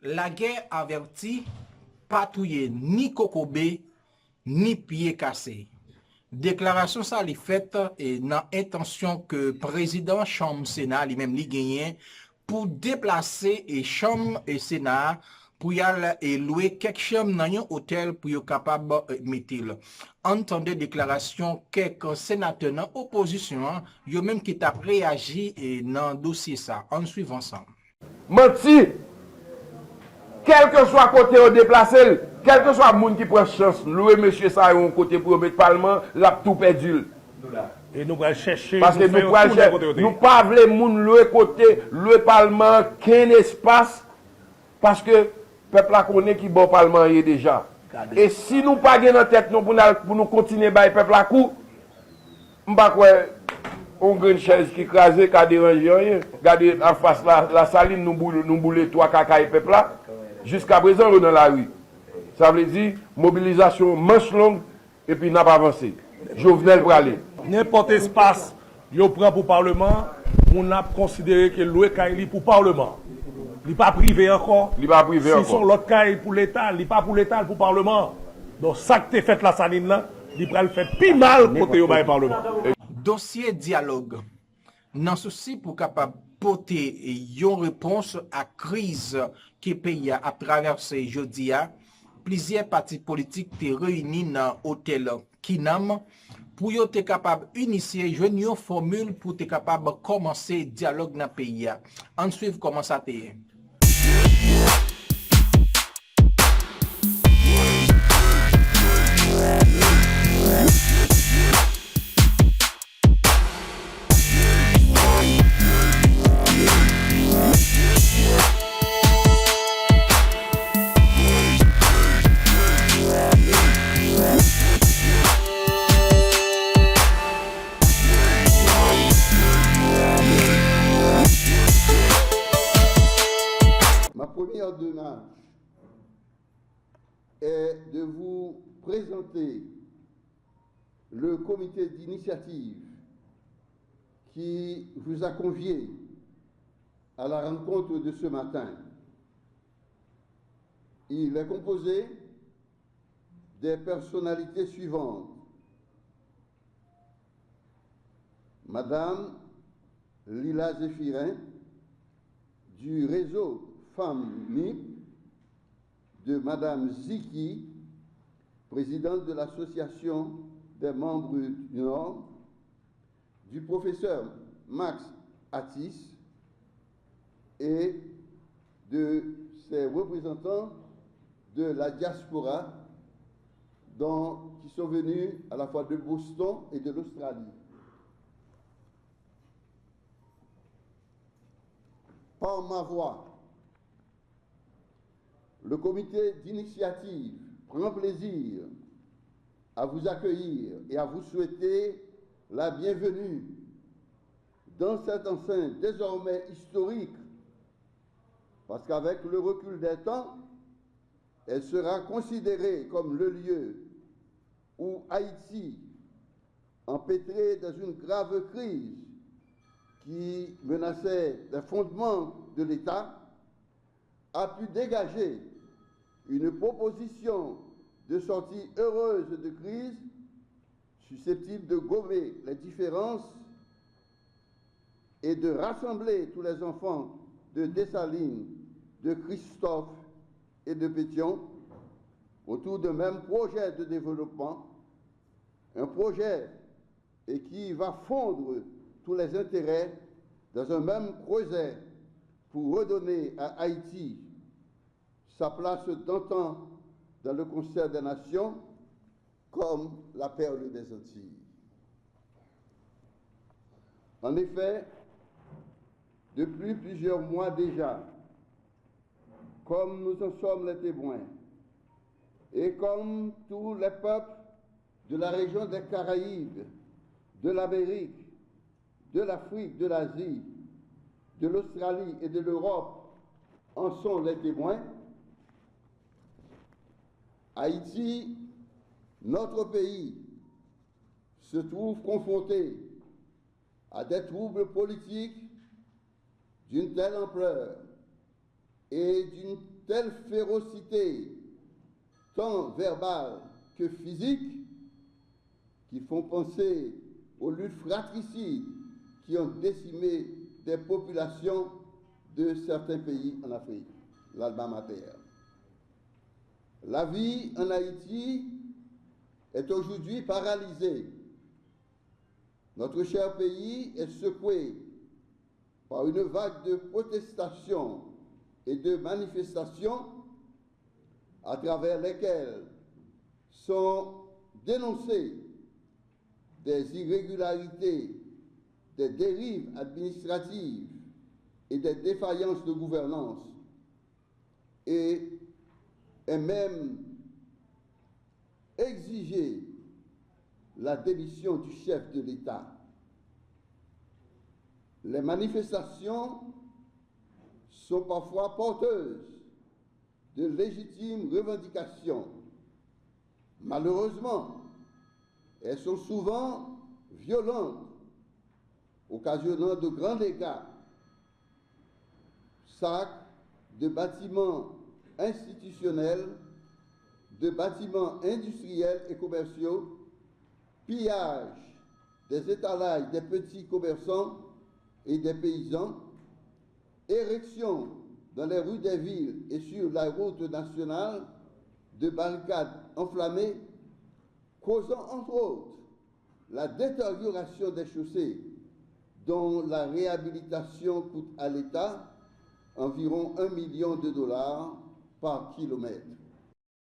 La guerre avertit, patrouiller ni Kokobé, ni pied cassé. Déclaration ça li faite et dans intention que président chambre Sénat lui-même li gagné pour déplacer et chambre et Sénat pour y aller et louer quelques chambres dans un hôtel pour y capable mettre. Entendez déclaration quelques sénateurs dans opposition, yo même qui t'a réagi et dans dossier ça. On suit ensemble. Menti, quel que soit côté au déplacé, quel que soit le monde qui prend chance, louer monsieur ça un côté pour mettre parlement, l'a tout perdu. Et nous allons chercher. Parce que nous pas voulons moun louer côté, louer parlement, qu'un espace, parce que le peuple a connaît qui bon parlement est déjà. Et si nous pas dans tête nous pour nous continuer à le peuple à coup, on va quoi on a une chaise qui crasée, qui a dérangé rien. Regardez en face la saline, nous boulons trois caca et peuple là. Jusqu'à présent, on est dans la rue. Ça veut dire mobilisation manche longue et puis n'a pas avancé. Jovenel pour aller. N'importe espace, yo prend pour Parlement, on a considéré que louer Kaili pour Parlement. Il n'est pas privé encore. Il n'est pas privé encore. Si son l'autre Kaili pour l'État, il n'est pas pour l'État, pour Parlement. Donc ça que tu fait la saline là, il va le faire plus mal côté au Parlement. Dossier dialogue. Dans ceci pour capable porter une réponse à crise que le pays a traversé jeudi, plusieurs partis politiques étaient réunis dans l'hôtel Kinam pour être capable d'initier une formule pour être capable de commencer le dialogue dans le pays. On suit comment ça est. Ma première démarche est de vous présenter le comité d'initiative qui vous a convié à la rencontre de ce matin. Il est composé des personnalités suivantes. Madame Lila Zéphirin, du réseau Femmes NIP, de Madame Ziki, présidente de l'association des membres du Nord, du professeur Max Attis et de ses représentants de la diaspora qui sont venus à la fois de Boston et de l'Australie. Par ma voix, le comité d'initiative prend plaisir à vous accueillir et à vous souhaiter la bienvenue dans cette enceinte désormais historique, parce qu'avec le recul des temps, elle sera considérée comme le lieu où Haïti, empêtré dans une grave crise qui menaçait les fondements de l'État, a pu dégager une proposition de sortie heureuse de crise susceptible de gommer les différences et de rassembler tous les enfants de Dessalines, de Christophe et de Pétion autour d'un même projet de développement, un projet qui va fondre tous les intérêts dans un même projet pour redonner à Haïti sa place d'antan dans le concert des nations comme la perle des Antilles. En effet, depuis plusieurs mois déjà, comme nous en sommes les témoins, et comme tous les peuples de la région des Caraïbes, de l'Amérique, de l'Afrique, de l'Asie, de l'Australie et de l'Europe en sont les témoins, Haïti, notre pays, se trouve confronté à des troubles politiques d'une telle ampleur et d'une telle férocité, tant verbale que physique, qui font penser aux luttes fratricides qui ont décimé des populations de certains pays en Afrique, l'alma mater. La vie en Haïti est aujourd'hui paralysée. Notre cher pays est secoué par une vague de protestations et de manifestations à travers lesquelles sont dénoncées des irrégularités, des dérives administratives et des défaillances de gouvernance, et est même exigé la démission du chef de l'État. Les manifestations sont parfois porteuses de légitimes revendications. Malheureusement, elles sont souvent violentes, occasionnant de grands dégâts. Sacs de bâtiments institutionnels, de bâtiments industriels et commerciaux, pillage des étalages des petits commerçants et des paysans, érection dans les rues des villes et sur la route nationale de barricades enflammées, causant entre autres la détérioration des chaussées, dont la réhabilitation coûte à l'État environ $1 million par kilomètre.